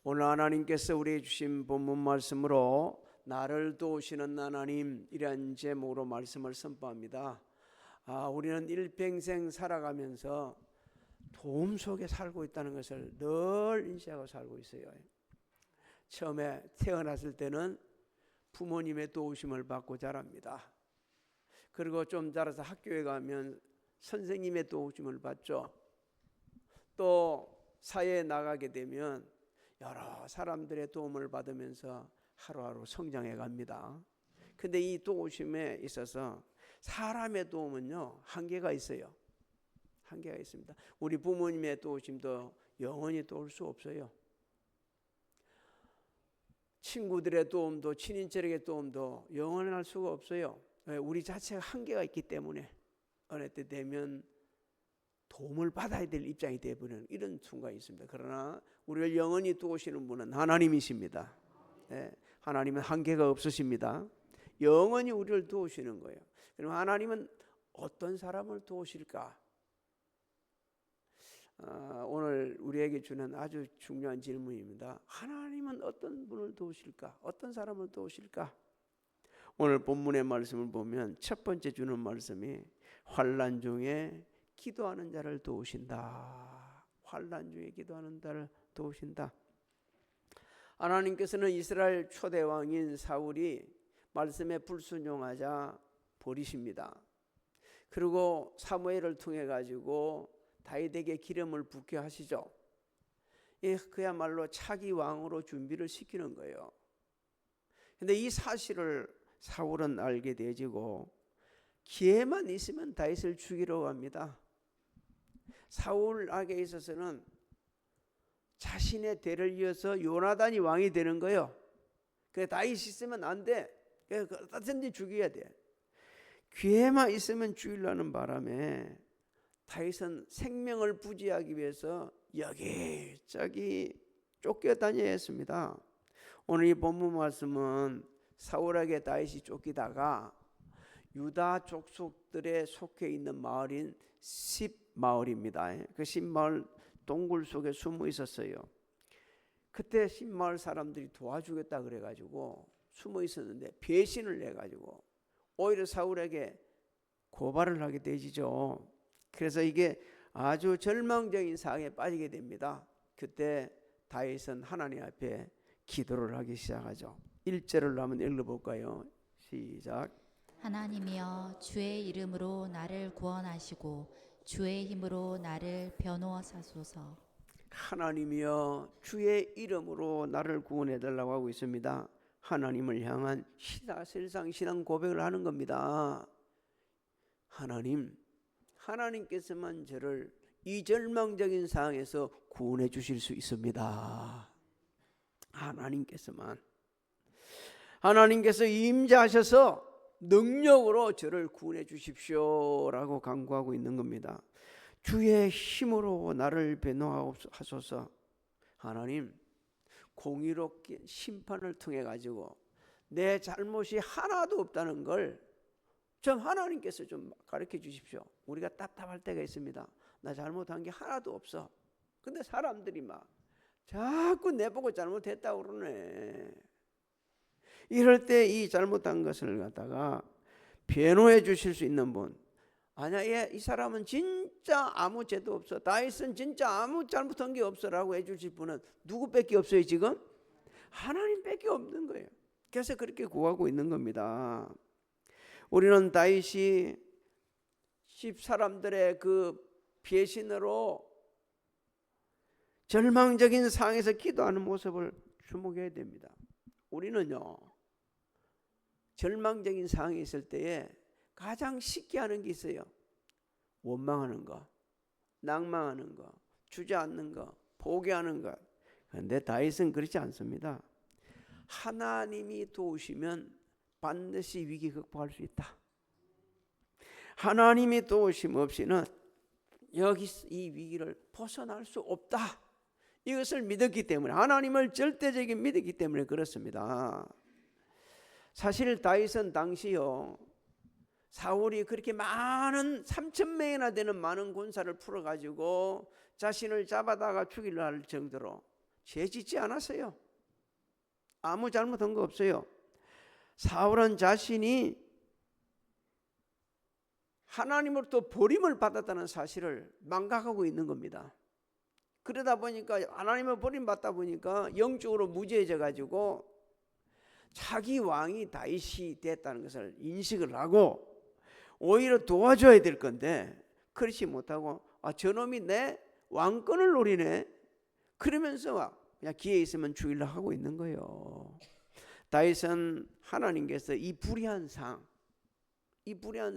오늘 하나님께서 우리에게 주신 본문 말씀으로 나를 도우시는 하나님이란 제목으로 말씀을 선포합니다. 우리는 일평생 살아가면서 도움 속에 살고 있다는 것을 늘 인지하고 살고 있어요. 처음에 태어났을 때는 부모님의 도우심을 받고 자랍니다. 그리고 좀 자라서 학교에 가면 선생님의 도우심을 받죠. 또 사회에 나가게 되면 여러 사람들의 도움을 받으면서 하루하루 성장해 갑니다. 근데 이 도우심에 있어서 사람의 도움은요, 한계가 있어요. 한계가 있습니다. 우리 부모님의 도우심도 영원히 도울 수 없어요. 친구들의 도움도, 친인척의 도움도 영원할 수가 없어요. 우리 자체가 한계가 있기 때문에 어느 때 되면 도움을 받아야 될 입장이 되어버리는 이런 순간이 있습니다. 그러나 우리를 영원히 도우시는 분은 하나님이십니다. 하나님은 한계가 없으십니다. 영원히 우리를 도우시는 거예요. 그럼 하나님은 어떤 사람을 도우실까? 오늘 우리에게 주는 아주 중요한 질문입니다. 하나님은 어떤 분을 도우실까? 어떤 사람을 도우실까? 오늘 본문의 말씀을 보면 첫 번째 주는 말씀이 환난 중에 기도하는 자를 도우신다. 환난 중에 기도하는 자를 도우신다. 하나님께서는 이스라엘 초대 왕인 사울이 말씀에 불순종하자 버리십니다. 그리고 사무엘을 통해 가지고 다윗에게 기름을 붓게 하시죠. 그야말로 차기 왕으로 준비를 시키는 거예요. 그런데 이 사실을 사울은 알게 되지고 기회만 있으면 다윗을 죽이려고 합니다. 사울에게 있어서는 자신의 대를 이어서 요나단이 왕이 되는 거예요. 그래, 다윗이 있으면 안 돼. 어떻게든지 죽여야 돼. 기회만 있으면 죽이려는 바람에 다윗은 생명을 부지하기 위해서 여기저기 쫓겨다녀야 했습니다. 오늘 이 본문 말씀은 사울에게 다윗이 쫓기다가 유다 족속들에 속해 있는 마을인 십마을입니다. 그 십마을 동굴 속에 숨어 있었어요. 그때 십마을 사람들이 도와주겠다 그래가지고 숨어 있었는데 배신을 해가지고 오히려 사울에게 고발을 하게 되지죠. 그래서 이게 아주 절망적인 상황에 빠지게 됩니다. 그때 다윗은 하나님 앞에 기도를 하기 시작하죠. 1절을 한번 읽어볼까요? 시작. 하나님이여 주의 이름으로 나를 구원하시고 주의 힘으로 나를 변호하소서. 하나님이여 주의 이름으로 나를 구원해 달라고 하고 있습니다. 하나님을 향한 사실상 신앙 고백을 하는 겁니다. 하나님께서만 저를 이 절망적인 상황에서 구원해 주실 수 있습니다. 하나님께서 임재하셔서 능력으로 저를 구원해 주십시오라고 간구하고 있는 겁니다. 주의 힘으로 나를 변호하소서. 하나님, 공의롭게 심판을 통해 가지고 내 잘못이 하나도 없다는 걸 좀 하나님께서 좀 가르쳐 주십시오. 우리가 답답할 때가 있습니다. 나 잘못한 게 하나도 없어. 근데 사람들이 막 자꾸 내보고 잘못했다고 그러네. 이럴 때 이 잘못한 것을 갖다가 변호해 주실 수 있는 분, 아니야, 이 사람은 진짜 아무 죄도 없어, 다윗은 진짜 아무 잘못한 게 없어라고 해주실 분은 누구밖에 없어요? 지금 하나님밖에 없는 거예요. 그래서 그렇게 구하고 있는 겁니다. 우리는 다윗이 십 사람들의 그 배신으로 절망적인 상황에서 기도하는 모습을 주목해야 됩니다. 우리는요, 절망적인 상황이 있을 때에 가장 쉽게 하는 게 있어요. 원망하는 거, 낭망하는 거, 주저앉는 거, 포기하는 것. 그런데 다윗은 그렇지 않습니다. 하나님이 도우시면 반드시 위기 극복할 수 있다. 하나님이 도우심 없이는 여기 이 위기를 벗어날 수 없다. 이것을 믿었기 때문에, 하나님을 절대적인 믿었기 때문에 그렇습니다. 사실 다윗은 당시요, 사울이 그렇게 많은 3,000명이나 되는 많은 군사를 풀어가지고 자신을 잡아다가 죽이려 할 정도로 죄 짓지 않았어요. 아무 잘못한 거 없어요. 사울은 자신이 하나님으로부터 버림을 받았다는 사실을 망각하고 있는 겁니다. 그러다 보니까 하나님을 버림받다 보니까 영적으로 무지해져 가지고 자기 왕이 다윗이 됐다는 것을 인식을 하고 오히려 도와줘야 될 건데 그렇지 못하고 저놈이 내 왕권을 노리네 그러면서 그냥 기회 있으면 죽이려고 하고 있는 거예요. 다윗은 하나님께서 이 불의한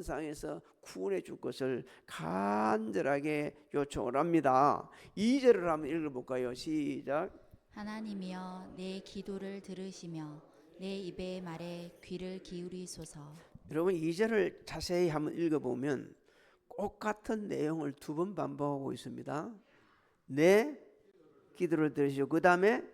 상에서 구원해 줄 것을 간절하게 요청을 합니다. 2절을 한번 읽어볼까요? 시작. 하나님이여 내 기도를 들으시며 내 입의 말에 귀를 기울이소서. 여러분 2절을 자세히 한번 읽어보면 똑같은 내용을 두 번 반복하고 있습니다. 내 기도를 들으시고 그 다음에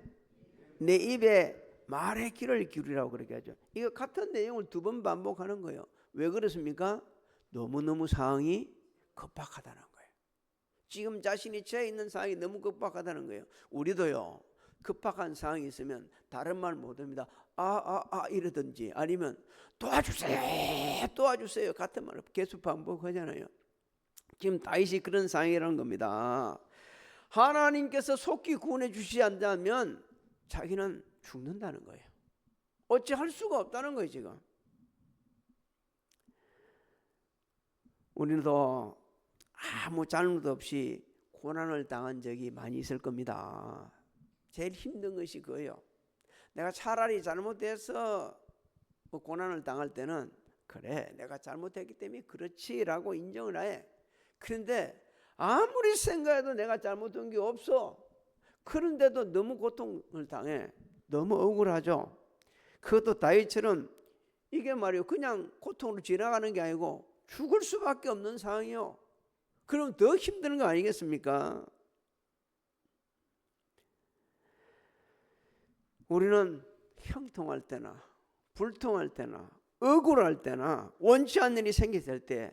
내 입에 말에 귀를 기울이라고 그렇게 하죠. 이거 같은 내용을 두 번 반복하는 거예요. 왜 그렇습니까? 너무너무 상황이 급박하다는 거예요. 지금 자신이 처해 있는 상황이 너무 급박하다는 거예요. 우리도요 급박한 상황이 있으면 다른 말 못합니다. 이러든지 아니면 도와주세요 같은 말을 계속 반복하잖아요. 지금 다윗이 그런 상황이라는 겁니다. 하나님께서 속히 구원해 주시지 않다면 자기는 죽는다는 거예요. 어찌할 수가 없다는 거예요. 지금 우리도 아무 잘못 없이 고난을 당한 적이 많이 있을 겁니다. 제일 힘든 것이 그거예요. 내가 차라리 잘못해서 고난을 당할 때는 그래 내가 잘못했기 때문에 그렇지라고 인정을 해. 그런데 아무리 생각해도 내가 잘못한 게 없어. 그런데도 너무 고통을 당해. 너무 억울하죠. 그것도 다윗처럼 이게 말이에요 그냥 고통으로 지나가는 게 아니고 죽을 수밖에 없는 상황이요. 그럼 더 힘든 거 아니겠습니까? 우리는 형통할 때나 불통할 때나 억울할 때나 원치 않는 일이 생겼을 때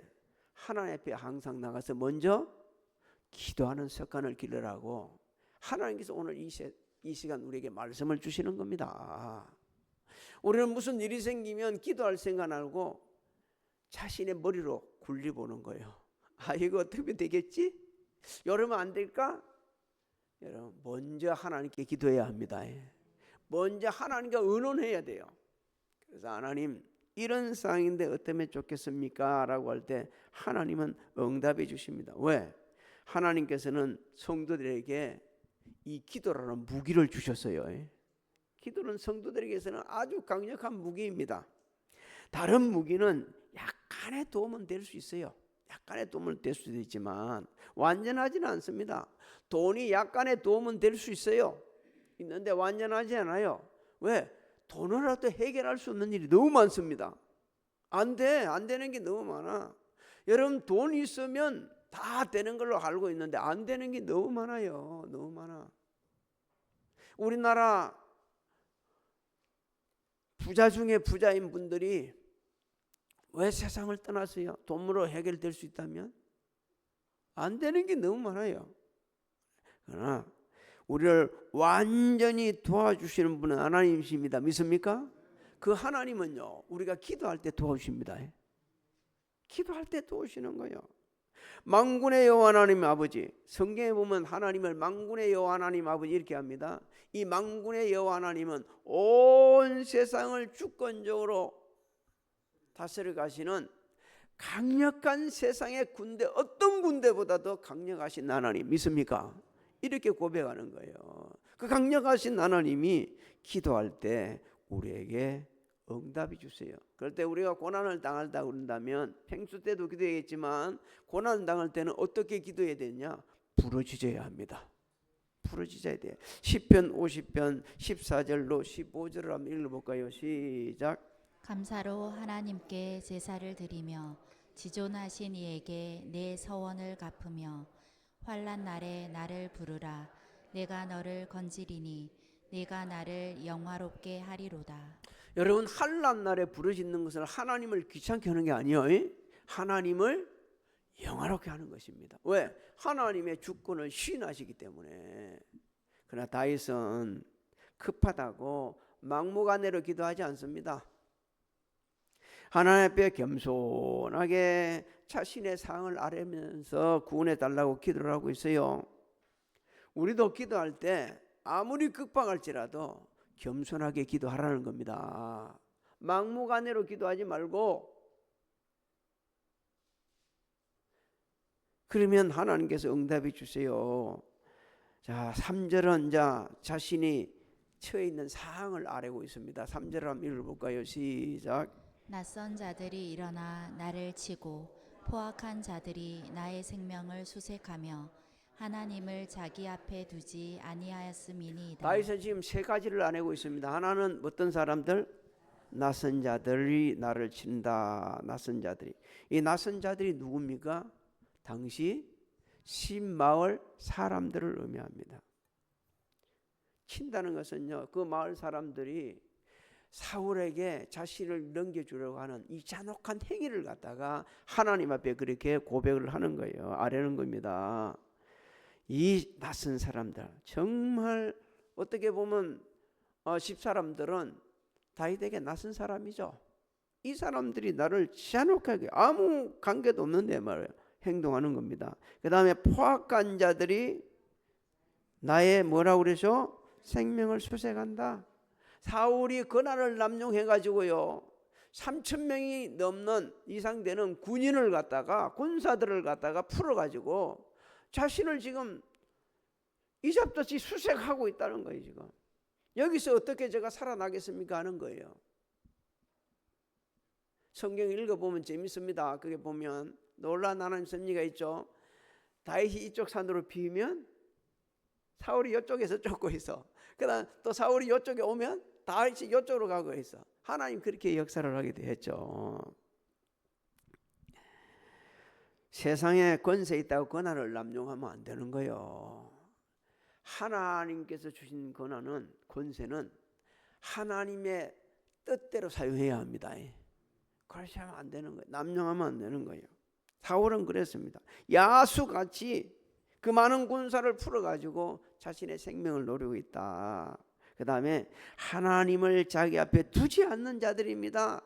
하나님 앞에 항상 나가서 먼저 기도하는 습관을 기르라고 하나님께서 오늘 이 시간 우리에게 말씀을 주시는 겁니다. 우리는 무슨 일이 생기면 기도할 생각 안 하고 자신의 머리로 굴려보는 거예요. 이거 어떻게 되겠지? 이러면 안 될까? 여러분 먼저 하나님께 기도해야 합니다. 먼저 하나님과 의논해야 돼요. 그래서 하나님 이런 상황인데 어쩌면 좋겠습니까? 라고 할 때 하나님은 응답해 주십니다. 왜? 하나님께서는 성도들에게 이 기도라는 무기를 주셨어요. 기도는 성도들에게서는 아주 강력한 무기입니다. 다른 무기는 약간의 도움은 될 수 있어요. 약간의 도움은 될 수도 있지만 완전하지는 않습니다. 돈이 약간의 도움은 될 수 있어요. 있는데 완전하지 않아요. 왜? 돈으로도 해결할 수 없는 일이 너무 많습니다. 안 되는 게 너무 많아. 여러분 돈 있으면 다 되는 걸로 알고 있는데 안 되는 게 너무 많아요. 너무 많아. 우리나라 부자 중에 부자인 분들이 왜 세상을 떠났어요? 돈으로 해결될 수 있다면? 안 되는 게 너무 많아요. 그러나 우리를 완전히 도와주시는 분은 하나님이십니다. 믿습니까? 그 하나님은요 우리가 기도할 때 도와주십니다. 기도할 때 도우시는 거예요. 만군의 여호와 하나님 아버지, 성경에 보면 하나님을 만군의 여호와 하나님 아버지 이렇게 합니다. 이 만군의 여호와 하나님은 온 세상을 주권적으로 다스려 가시는 강력한 세상의 군대, 어떤 군대보다도 강력하신 하나님 믿습니까? 이렇게 고백하는 거예요. 그 강력하신 하나님이 기도할 때 우리에게 응답해 주세요. 그럴 때 우리가 고난을 당한다 그런다면 평소 때도 기도했지만 고난을 당할 때는 어떻게 기도해야 되냐? 부르짖어야 합니다. 부르짖어야 돼요. 시편 50편 14절로 15절을 한번 읽어볼까요? 시작. 감사로 하나님께 제사를 드리며 지존하신 이에게 내 서원을 갚으며 환난 날에 나를 부르라. 내가 너를 건지리니 내가 나를 영화롭게 하리로다. 여러분 환난 날에 부르짖는 것은 하나님을 귀찮게 하는 게 아니에요. 하나님을 영화롭게 하는 것입니다. 왜? 하나님의 주권을 시인하시기 때문에. 그러나 다윗은 급하다고 막무가내로 기도하지 않습니다. 하나님 앞에 겸손하게 자신의 상을 아뢰면서 구원해 달라고 기도를 하고 있어요. 우리도 기도할 때 아무리 급박할지라도 겸손하게 기도하라는 겁니다. 막무가내로 기도하지 말고, 그러면 하나님께서 응답해 주세요. 자, 3절은 자신이 처해 있는 상황을 아뢰고 있습니다. 3절 한번 읽어볼까요? 시작. 낯선 자들이 일어나 나를 치고 포악한 자들이 나의 생명을 수색하며 하나님을 자기 앞에 두지 아니하였음이니이다. 다윗은 지금 세 가지를 아뢰고 있습니다. 하나는 어떤 사람들? 낯선 자들이 나를 친다. 낯선 자들이. 이 낯선 자들이 누굽니까? 당시 신마을 사람들을 의미합니다. 친다는 것은요, 그 마을 사람들이 사울에게 자신을 넘겨주려고 하는 이 잔혹한 행위를 갖다가 하나님 앞에 그렇게 고백을 하는 거예요. 아뢰는 겁니다. 이 낯선 사람들, 정말 어떻게 보면 집사람들은 다윗에게 낯선 사람이죠. 이 사람들이 나를 잔혹하게 아무 관계도 없는데 말이에요, 행동하는 겁니다. 그 다음에 포악한 자들이 나의 뭐라고 그러죠? 생명을 수색한다. 사울이 권한을 남용해가지고요, 3,000명이 넘는 이상 되는 군인을 갖다가, 군사들을 갖다가 풀어가지고 자신을 지금 이잡듯이 수색하고 있다는 거예요. 지금 여기서 어떻게 제가 살아나겠습니까 하는 거예요. 성경 읽어보면 재밌습니다. 그게 보면 놀라운 하나님 섭리가 있죠. 다윗이 이쪽 산으로 비우면 사울이 이쪽에서 쫓고 있어. 그다음 또 사울이 이쪽에 오면 다윗이 이쪽으로 가고 있어. 하나님 그렇게 역사를 하게 되었죠. 세상에 권세 있다고 권한을 남용하면 안 되는 거예요. 하나님께서 주신 권한은, 권세는 하나님의 뜻대로 사용해야 합니다. 그렇지 하면 안 되는 거예요. 남용하면 안 되는 거예요. 사울은 그랬습니다. 야수같이 그 많은 군사를 풀어가지고 자신의 생명을 노리고 있다. 그 다음에 하나님을 자기 앞에 두지 않는 자들입니다.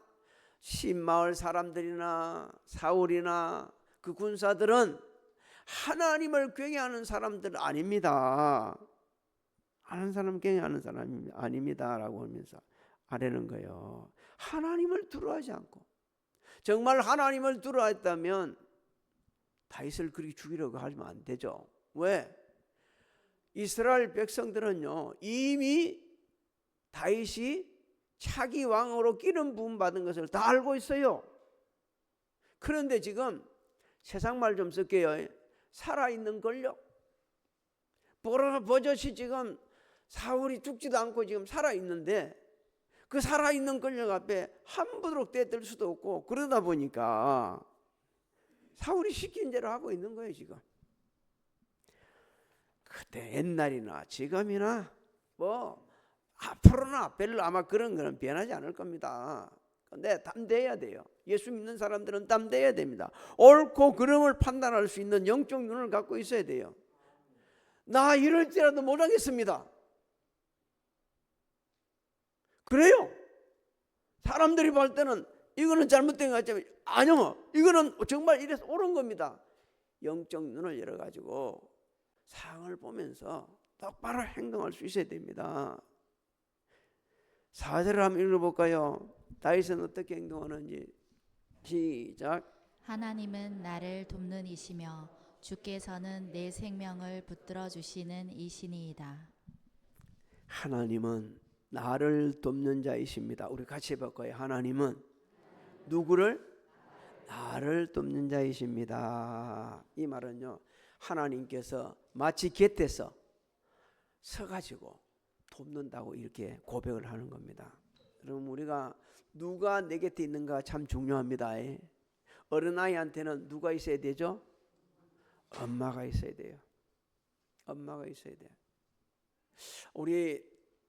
신마을 사람들이나 사울이나 그 군사들은 하나님을 경외하는 사람들 아닙니다. 하는 사람 경외하는 사람이 아닙니다 라고 하면서 아뢰는 거예요. 하나님을 두려워하지 않고, 정말 하나님을 두려워했다면 다윗을 그렇게 죽이려고 하면 안 되죠. 왜? 이스라엘 백성들은요, 이미 다윗이 차기 왕으로 기름 부음 받은 것을 다 알고 있어요. 그런데 지금 세상 말 좀 쓸게요. 살아있는 권력, 버젓이 지금 사울이 죽지도 않고 지금 살아있는데 그 살아있는 권력 앞에 함부로 떼들 수도 없고, 그러다 보니까 사울이 시킨 대로 하고 있는 거예요. 지금 그때 옛날이나 지금이나 뭐 앞으로나 별로 아마 그런 거는 변하지 않을 겁니다. 근데 담대해야 돼요. 예수 믿는 사람들은 담대해야 됩니다. 옳고 그름을 판단할 수 있는 영적 눈을 갖고 있어야 돼요. 나 이럴지라도 못하겠습니다. 그래요. 사람들이 볼 때는 이거는 잘못된 것 같지만 아니요, 이거는 정말 이래서 옳은 겁니다. 영적 눈을 열어가지고 상황을 보면서 똑바로 행동할 수 있어야 됩니다. 4절을 한번 읽어볼까요? 다윗은 어떻게 행동하는지. 시작. 하나님은 나를 돕는 이시며 주께서는 내 생명을 붙들어 주시는 이시니이다. 하나님은 나를 돕는 자이십니다. 우리 같이 해볼까요? 하나님은 누구를? 나를 돕는 자이십니다. 이 말은요, 하나님께서 마치 곁에서 서가지고 돕는다고 이렇게 고백을 하는 겁니다. 그럼 우리가 누가 내 곁에 있는가 참 중요합니다. 어린아이한테는 누가 있어야 되죠? 엄마가 있어야 돼요. 엄마가 있어야 돼요. 우리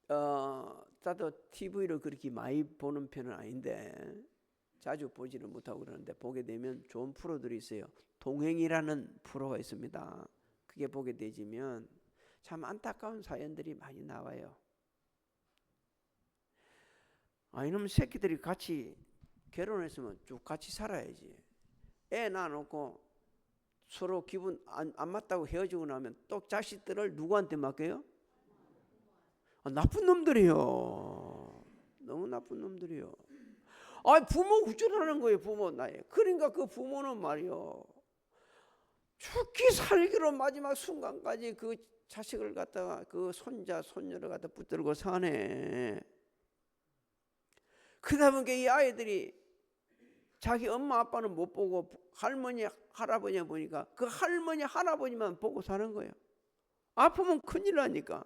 나도 TV를 그렇게 많이 보는 편은 아닌데 자주 보지는 못하고 그러는데 보게 되면 좋은 프로들이 있어요. 동행이라는 프로가 있습니다. 그게 보게 되지면 참 안타까운 사연들이 많이 나와요. 이놈 새끼들이 같이 결혼했으면 쭉 같이 살아야지. 애 낳아놓고 서로 기분 안 맞다고 헤어지고 나면 또 자식들을 누구한테 맡겨요? 나쁜 놈들이요. 너무 나쁜 놈들이요. 부모 우쭐하는 거예요. 부모 나에. 그러니까 그 부모는 말이요, 죽기 살기로 마지막 순간까지 그 자식을 갖다가, 그 손자 손녀를 갖다 붙들고 사네. 그러다 보니까 이 아이들이 자기 엄마 아빠는 못 보고 할머니 할아버지 보니까 그 할머니 할아버지만 보고 사는 거예요. 아프면 큰일 나니까.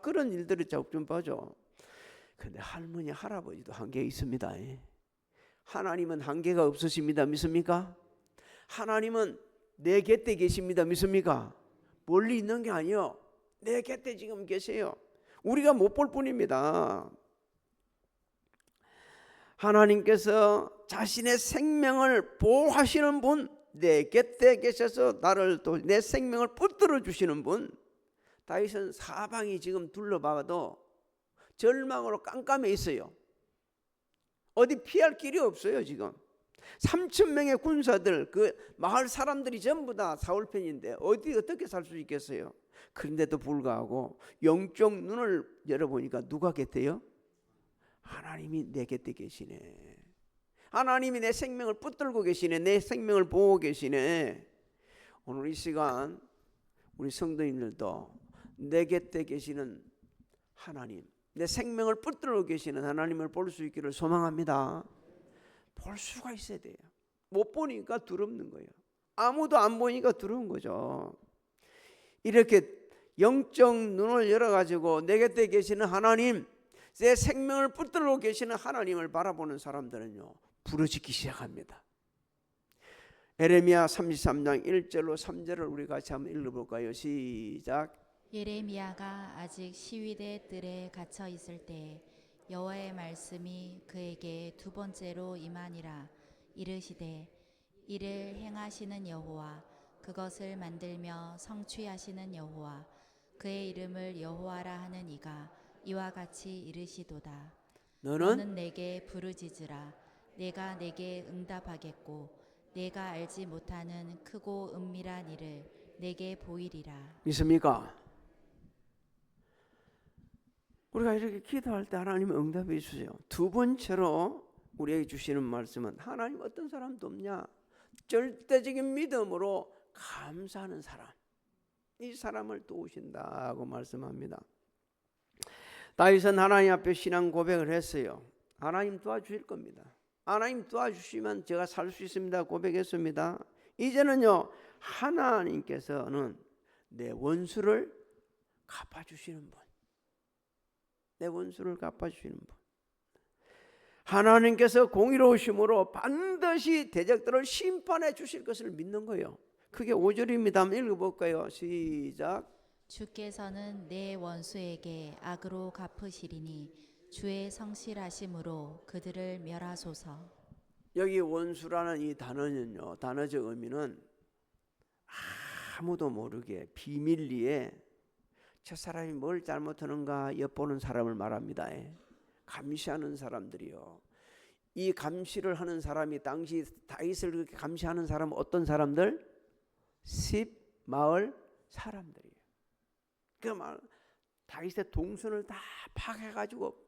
그런 일들이 좀 봐줘. 근데 할머니 할아버지도 한계가 있습니다. 하나님은 한계가 없으십니다. 믿습니까? 하나님은 내 곁에 계십니다. 믿습니까? 멀리 있는 게 아니요, 내 곁에 지금 계세요. 우리가 못 볼 뿐입니다. 하나님께서 자신의 생명을 보호하시는 분, 내 곁에 계셔서 나를 또 내 생명을 붙들어 주시는 분. 다윗은 사방이 지금 둘러봐도 절망으로 깜깜해 있어요. 어디 피할 길이 없어요. 지금 3,000명의 군사들, 그 마을 사람들이 전부 다 사울 편인데 어떻게 살 수 있겠어요? 그런데도 불구하고 영적 눈을 열어보니까 누가 곁에요? 하나님이 내 곁에 계시네. 하나님이 내 생명을 붙들고 계시네. 내 생명을 보고 계시네. 오늘 이 시간 우리 성도님들도 내 곁에 계시는 하나님, 내 생명을 붙들고 계시는 하나님을 볼 수 있기를 소망합니다. 볼 수가 있어야 돼요. 못 보니까 두렵는 거예요. 아무도 안 보니까 두려운 거죠. 이렇게 영적 눈을 열어가지고 내 곁에 계시는 하나님, 내 생명을 붙들고 계시는 하나님을 바라보는 사람들은요, 부르짖기 시작합니다. 에레미야 33장 1절로 3절을 우리 같이 한번 읽어볼까요? 시작. 예레미야가 아직 시위대 뜰에 갇혀 있을 때 여호와의 말씀이 그에게 두 번째로 임하니라. 이르시되 이를 행하시는 여호와, 그것을 만들며 성취하시는 여호와, 그의 이름을 여호와라 하는 이가 이와 같이 이르시도다. 너는 내게 부르짖으라. 내가 내게 응답하겠고 내가 알지 못하는 크고 은밀한 일을 내게 보이리라. 믿습니까? 우리가 이렇게 기도할 때 하나님은 응답해 주세요. 두 번째로 우리에게 주시는 말씀은, 하나님 어떤 사람도 없냐? 절대적인 믿음으로 감사하는 사람, 이 사람을 도우신다고 말씀합니다. 다윗은 하나님 앞에 신앙 고백을 했어요. 하나님 도와주실 겁니다. 하나님 도와주시면 제가 살 수 있습니다 고백했습니다. 이제는요, 하나님께서는 내 원수를 갚아주시는 분, 내 원수를 갚아주시는 분, 하나님께서 공의로우심으로 반드시 대적들을 심판해 주실 것을 믿는 거예요. 그게 5절입니다. 한번 읽어볼까요? 시작. 주께서는 내 원수에게 악으로 갚으시리니 주의 성실하심으로 그들을 멸하소서. 여기 원수라는 이 단어는요, 단어적 의미는 아무도 모르게 비밀리에 저 사람이 뭘 잘못하는가 엿보는 사람을 말합니다. 감시하는 사람들이요. 이 감시를 하는 사람이 당시 다윗을 그렇게 감시하는 사람은 어떤 사람들? 십 마을 사람들이에요. 그 말 다윗의 동선을 다 파악해가지고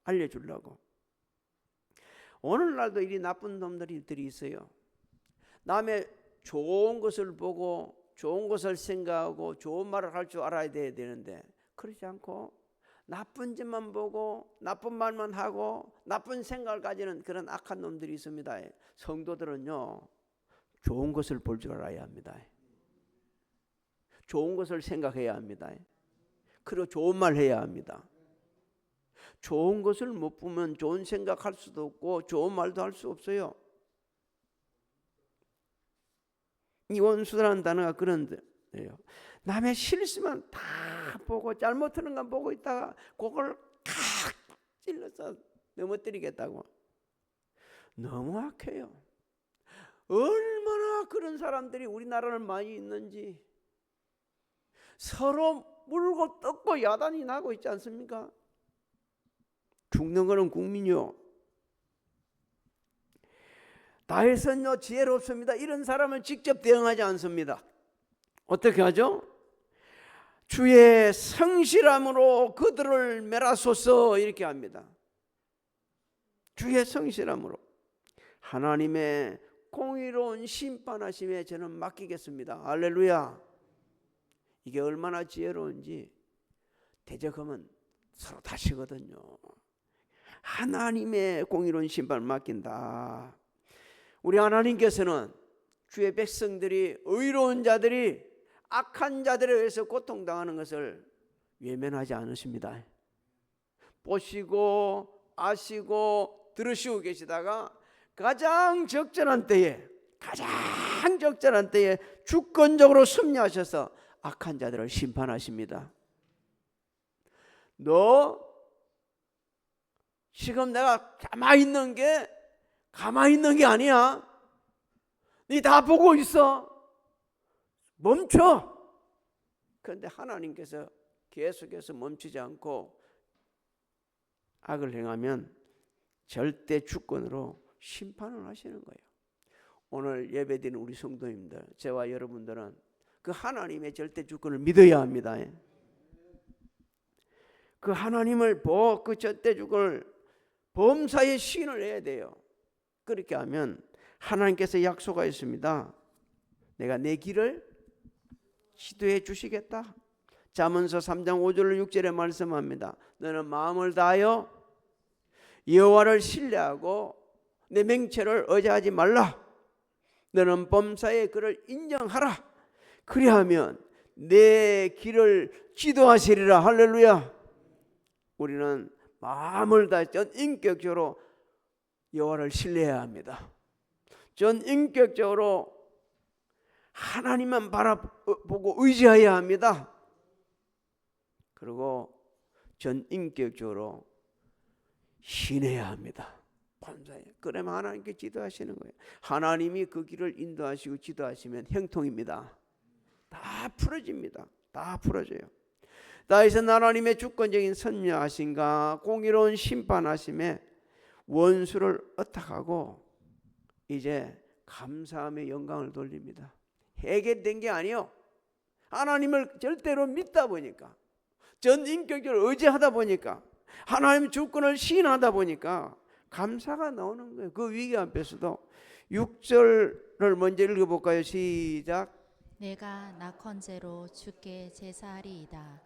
알려주려고. 오늘날도 이 나쁜 놈들이 있어요. 남의 좋은 것을 보고 좋은 것을 생각하고 좋은 말을 할 줄 알아야 되는데 그렇지 않고 나쁜 짓만 보고 나쁜 말만 하고 나쁜 생각을 가지는 그런 악한 놈들이 있습니다. 성도들은요, 좋은 것을 볼 줄 알아야 합니다. 좋은 것을 생각해야 합니다. 그리고 좋은 말 해야 합니다. 좋은 것을 못 보면 좋은 생각할 수도 없고 좋은 말도 할 수 없어요. 이 원수라는 단어가 그런데요. 남의 실수만 다 보고 잘못하는 건 보고 있다가 그걸 칵 찔러서 넘어뜨리겠다고. 너무 악해요. 얼마나 그런 사람들이 우리나라는 많이 있는지. 서로 물고 뜯고 야단이 나고 있지 않습니까? 죽는 거는 국민이요. 다윗은요 지혜롭습니다. 이런 사람을 직접 대응하지 않습니다. 어떻게 하죠? 주의 성실함으로 그들을 멸하소서 이렇게 합니다. 주의 성실함으로 하나님의 공의로운 심판하심에 저는 맡기겠습니다. 할렐루야. 이게 얼마나 지혜로운지 대적하면 서로 다시거든요. 하나님의 공의로운 심판을 맡긴다. 우리 하나님께서는 주의 백성들이, 의로운 자들이 악한 자들에 의해서 고통당하는 것을 외면하지 않으십니다. 보시고 아시고 들으시고 계시다가 가장 적절한 때에 주권적으로 섭리하셔서 악한 자들을 심판하십니다. 너 지금 내가 가만히 있는 게 아니야. 네 다 보고 있어. 멈춰. 그런데 하나님께서 계속해서 멈추지 않고 악을 행하면 절대 주권으로 심판을 하시는 거예요. 오늘 예배드리는 우리 성도님들, 저와 여러분들은 그 하나님의 절대 주권을 믿어야 합니다. 그 하나님을 그 절대 주권을 범사에 시인을 해야 돼요. 그렇게 하면 하나님께서 약속하셨습니다. 내가 내 길을 지도해 주시겠다. 잠언서 3장 5절 6절에 말씀합니다. 너는 마음을 다하여 여호와를 신뢰하고 내 맹체를 의지하지 말라. 너는 범사에 그를 인정하라. 그리하면 내 길을 지도하시리라. 할렐루야. 우리는 마음을 다해 전 인격적으로 여호와를 신뢰해야 합니다. 전 인격적으로 하나님만 바라보고 의지해야 합니다. 그리고 전 인격적으로 신해야 합니다. 그러면 하나님께 지도하시는 거예요. 하나님이 그 길을 인도하시고 지도하시면 형통입니다. 다 풀어집니다. 다 풀어져요. 다윗은 하나님의 주권적인 섭리하심과 공의로운 심판하심에 원수를 어탁하고 이제 감사함의 영광을 돌립니다. 해결된 게 아니요. 하나님을 절대로 믿다 보니까, 전 인격적으로 의지하다 보니까, 하나님 주권을 시인하다 보니까 감사가 나오는 거예요. 그 위기 앞에서도 6절을 먼저 읽어볼까요? 시작. 내가 낙헌제로 주께 제사하리이다.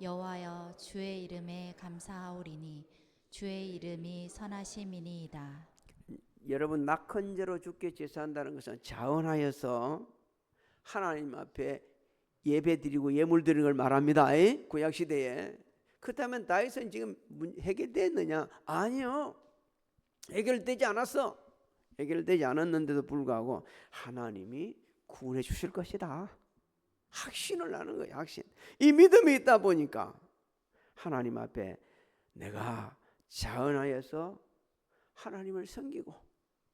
여호와여 주의 이름에 감사하오리니 주의 이름이 선하심이니이다. 여러분, 낙헌제로 주께 제사한다는 것은 자원하여서 하나님 앞에 예배드리고 예물드리는 걸 말합니다. 구약시대에. 그렇다면 다윗은 지금 해결됐느냐? 아니요. 해결되지 않았어. 해결되지 않았는데도 불구하고 하나님이 구원해 주실 것이다. 확신을 하는 거예요. 확신. 이 믿음이 있다 보니까 하나님 앞에 내가 자원하여서 하나님을 섬기고,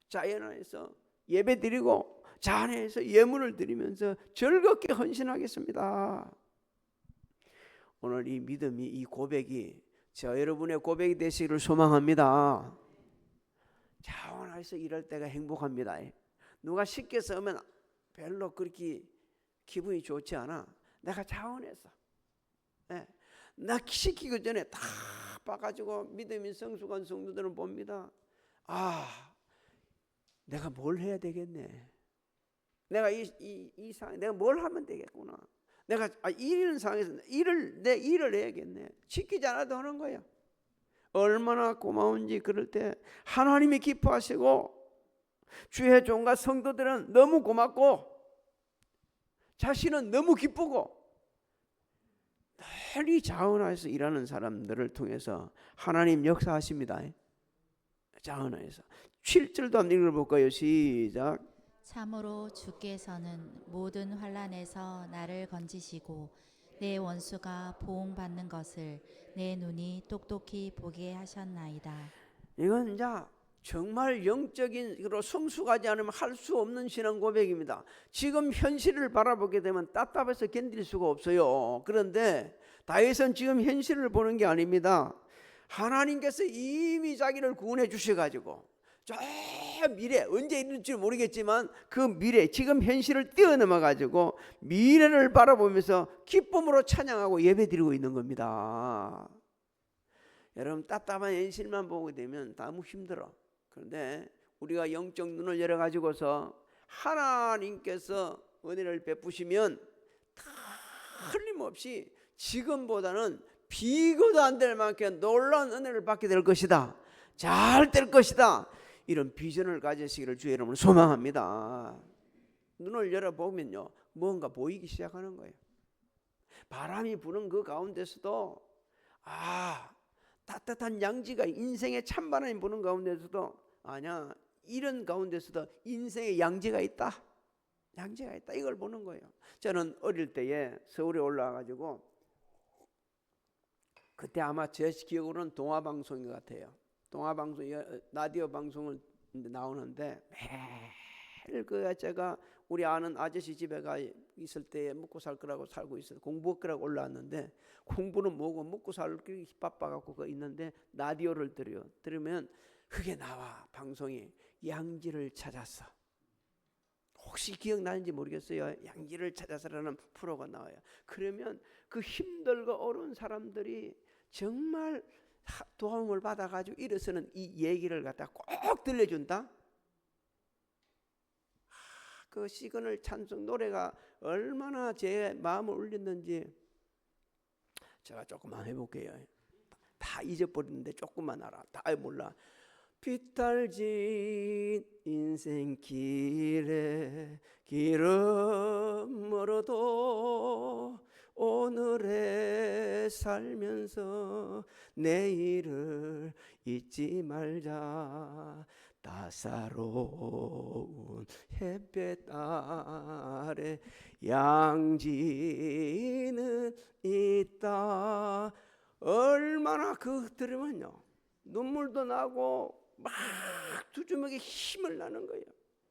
자연하여서 예배드리고, 자원하여서 예물을 드리면서 즐겁게 헌신하겠습니다. 오늘 이 믿음이, 이 고백이 저 여러분의 고백이 되시기를 소망합니다. 자원하여서 일할 때가 행복합니다. 누가 시켜서 하면 별로 그렇게 기분이 좋지 않아. 내가 자원해서, 나 시키기 전에 다 봐가지고 믿음이 성숙한 성도들은 봅니다. 내가 뭘 해야 되겠네. 내가 이 상황, 내가 뭘 하면 되겠구나. 내가 이런 상황에서 내 일을 해야겠네. 시키지 않아도 하는 거야. 얼마나 고마운지. 그럴 때 하나님이 기뻐하시고 주의 종과 성도들은 너무 고맙고 자신은 너무 기쁘고, 늘 자원하여서 일하는 사람들을 통해서 하나님 역사하십니다. 자원하여서 7절도 한번 읽어볼까요? 시작. 참으로 주께서는 모든 환난에서 나를 건지시고 내 원수가 보응받는 것을 내 눈이 똑똑히 보게 하셨나이다. 이건 이제 정말 영적인 성숙하지 않으면 할 수 없는 신앙 고백입니다. 지금 현실을 바라보게 되면 답답해서 견딜 수가 없어요. 그런데 다윗은 지금 현실을 보는 게 아닙니다. 하나님께서 이미 자기를 구원해 주셔가지고 저 미래 언제 이룰지 모르겠지만 그 미래 지금 현실을 뛰어넘어 가지고 미래를 바라보면서 기쁨으로 찬양하고 예배드리고 있는 겁니다. 여러분 답답한 현실만 보게 되면 너무 힘들어. 그런데 우리가 영적 눈을 열어 가지고서 하나님께서 은혜를 베푸시면 틀림없이 지금보다는 비교도 안 될 만큼 놀라운 은혜를 받게 될 것이다. 잘 될 것이다. 이런 비전을 가지시기를 주의 이름으로 소망합니다. 눈을 열어보면요 뭔가 보이기 시작하는 거예요. 바람이 부는 그 가운데서도 따뜻한 양지가 인생의 찬바람이 부는 가운데서도 아니야 이런 가운데서도 인생의 양지가 있다. 양지가 있다. 이걸 보는 거예요. 저는 어릴 때에 서울에 올라와가지고 그때 아마 제 기억으로는 동화방송인 것 같아요. 동화방송, 라디오 방송을 나오는데 매일 그 제가 우리 아는 아저씨 집에 가 있을 때에 먹고 살 거라고 살고 있어요. 공부할 거라고 올라왔는데 공부는 뭐고 먹고 살기 바빠갖고 그 있는데 라디오를 들으면 그게 나와 방송이 양지를 찾았어. 혹시 기억나는지 모르겠어요. 양지를 찾아서라는 프로가 나와요. 그러면 그 힘들고 어려운 사람들이 정말 도움을 받아가지고 일어서는 이 얘기를 갖다 꼭 들려준다. 그 시그널 찬송 노래가 얼마나 제 마음을 울렸는지 제가 조금만 해볼게요. 다 잊어버리는데 조금만 알아. 다 몰라. 비탈진 인생길에 길은 멀어도 오늘에 살면서 내일을 잊지 말자. 따사로운 햇볕 아래 양지는 있다. 얼마나 그 들으면요 눈물도 나고 막 두 주먹에 힘을 나는 거예요.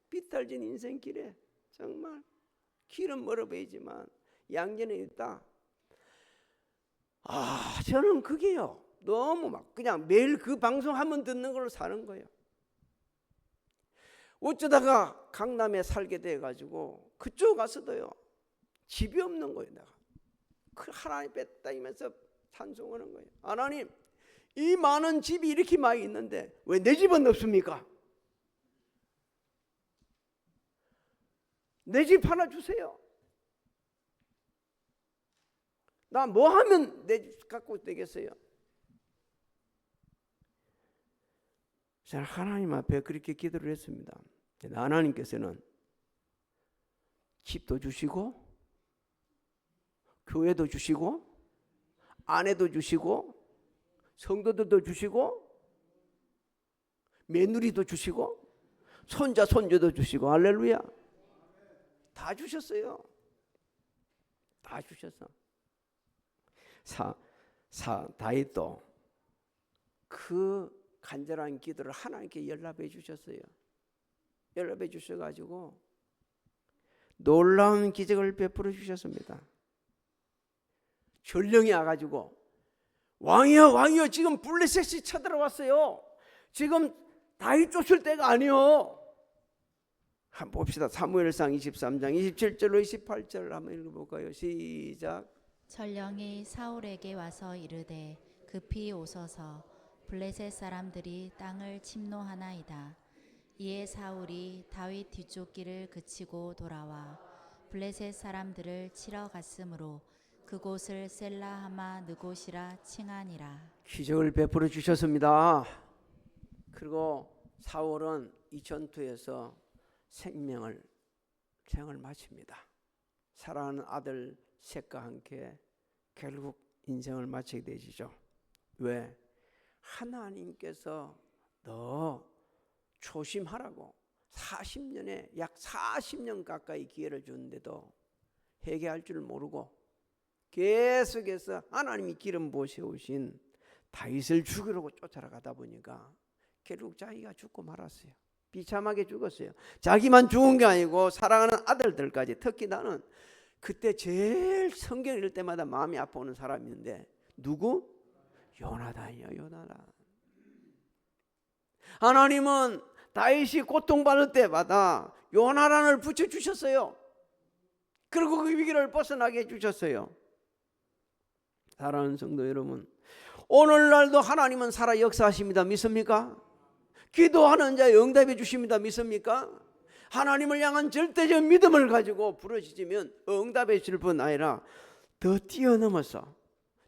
비탈진 인생길에 정말 길은 멀어 보이지만 양지는 있다. 저는 그게요 너무 막 그냥 매일 그 방송 한번 듣는 걸로 사는 거예요. 어쩌다가 강남에 살게 돼 가지고 그쪽 가서도요 집이 없는 거예요. 내가 그 하나님 뺐다면서 찬송하는 거예요. 하나님 이 많은 집이 이렇게 많이 있는데 왜 내 집은 없습니까? 내 집 하나 주세요. 나 뭐 하면 내 집 갖고 되겠어요? 저는 하나님 앞에 그렇게 기도를 했습니다. 하나님께서는 집도 주시고 교회도 주시고 아내도 주시고 성도들도 주시고 며느리도 주시고 손자 손주도 주시고 할렐루야 다 주셨어요. 다 주셨어. 다윗도 그 간절한 기도를 하나님께 연락해 주셨어요. 연락해 주셔가지고 놀라운 기적을 베풀어 주셨습니다. 전령이 와가지고 왕이여 지금 블레셋이 쳐들어왔어요. 지금 다윗 쫓을 때가 아니요. 한번 봅시다. 사무엘상 23장 27절로 28절 한번 읽어볼까요? 시작. 전령이 사울에게 와서 이르되 급히 오소서 블레셋 사람들이 땅을 침노하나이다. 이에 사울이 다윗 뒤쪽 길을 그치고 돌아와 블레셋 사람들을 치러 갔으므로 그곳을 셀라하마 느곳이라 칭하니라. 기적을 베풀어 주셨습니다. 그리고 사울은 이 전투에서 생을 마칩니다. 사랑하는 아들 셋과 함께 결국 인생을 마치게 되시죠. 왜? 하나님께서 너 조심하라고 40년에 약 40년 가까이 기회를 줬는데도 회개할 줄 모르고 계속해서 하나님이 기름 부어 세우신 다윗을 죽이려고 쫓아가다 보니까 결국 자기가 죽고 말았어요. 비참하게 죽었어요. 자기만 죽은 게 아니고 사랑하는 아들들까지. 특히 나는 그때 제일 성경 읽을 때마다 마음이 아파오는 사람이 있는데 누구? 요나단이요. 요나단. 하나님은 다윗이 고통받을 때마다 요나단을 붙여주셨어요. 그리고 그 위기를 벗어나게 해주셨어요. 사랑하는 성도 여러분, 오늘날도 하나님은 살아 역사하십니다. 믿습니까? 기도하는 자에 응답해 주십니다. 믿습니까? 하나님을 향한 절대적 믿음을 가지고 부르짖으면 응답해 줄 뿐 아니라 더 뛰어넘어서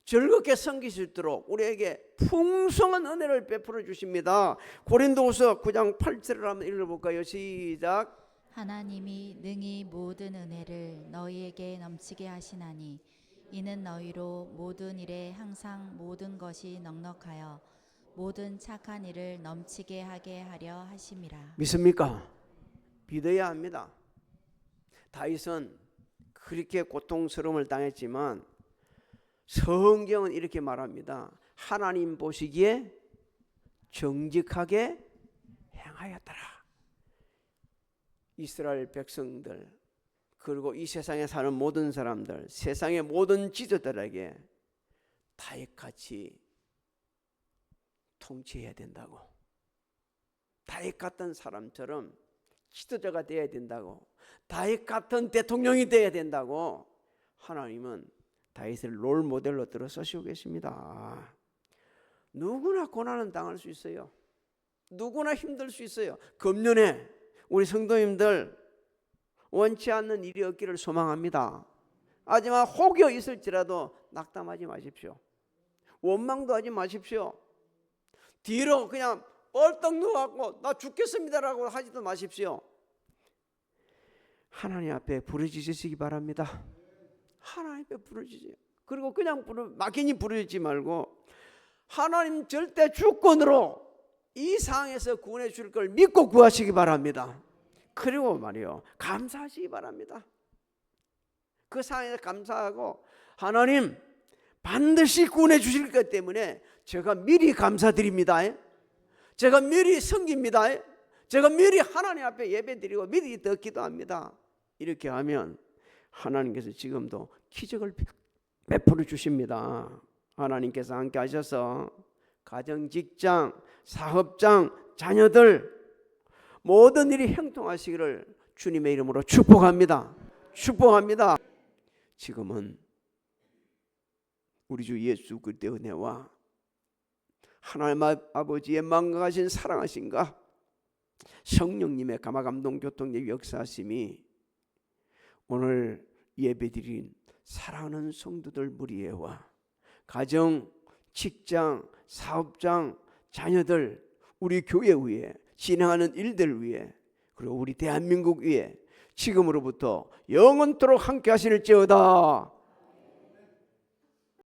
즐겁게 섬길 수 있도록 우리에게 풍성한 은혜를 베풀어 주십니다. 고린도후서 9장 8절을 한번 읽어볼까요? 시작. 하나님이 능히 모든 은혜를 너희에게 넘치게 하시나니 이는 너희로 모든 일에 항상 모든 것이 넉넉하여 모든 착한 일을 넘치게 하게 하려 하심이라. 믿습니까? 믿어야 합니다. 다윗은 그렇게 고통스러움을 당했지만 성경은 이렇게 말합니다. 하나님 보시기에 정직하게 행하였더라. 이스라엘 백성들 그리고 이 세상에 사는 모든 사람들, 세상의 모든 지도자들에게 다윗같이 통치해야 된다고, 다윗 같은 사람처럼 지도자가 되어야 된다고, 다윗 같은 대통령이 되어야 된다고 하나님은 다윗을 롤 모델로 들어 쓰시고 계십니다. 누구나 고난은 당할 수 있어요. 누구나 힘들 수 있어요. 금년에 우리 성도님들 원치 않는 일이 없기를 소망합니다. 하지만 혹여 있을지라도 낙담하지 마십시오. 원망도 하지 마십시오. 뒤로 그냥 벌떡 누워갖고 나 죽겠습니다라고 하지도 마십시오. 하나님 앞에 부르짖으시기 바랍니다. 하나님 앞에 부르짖으세요. 그리고 그냥 막연히 부르짖지 말고 하나님 절대 주권으로 이 상황에서 구원해 줄 걸 믿고 구하시기 바랍니다. 그리고 말이요, 감사하시기 바랍니다. 그 상황에서 감사하고 하나님 반드시 구원해 주실 것 때문에 제가 미리 감사드립니다. 제가 미리 섬깁니다. 제가 미리 하나님 앞에 예배드리고 미리 더 기도합니다. 이렇게 하면 하나님께서 지금도 기적을 베풀어 주십니다. 하나님께서 함께 하셔서 가정, 직장, 사업장, 자녀들 모든 일이 형통하시기를 주님의 이름으로 축복합니다. 축복합니다. 지금은 우리 주 예수 그리스도의 은혜와 하나님 아버지의 만강하신 사랑하신가 성령님의 감화감동 교통의 역사하심이 오늘 예배드린 사랑하는 성도들 무리에와 가정, 직장, 사업장, 자녀들, 우리 교회 위에 진행하는 일들 위에 그리고 우리 대한민국 위에 지금으로부터 영원토록 함께 하실지어다.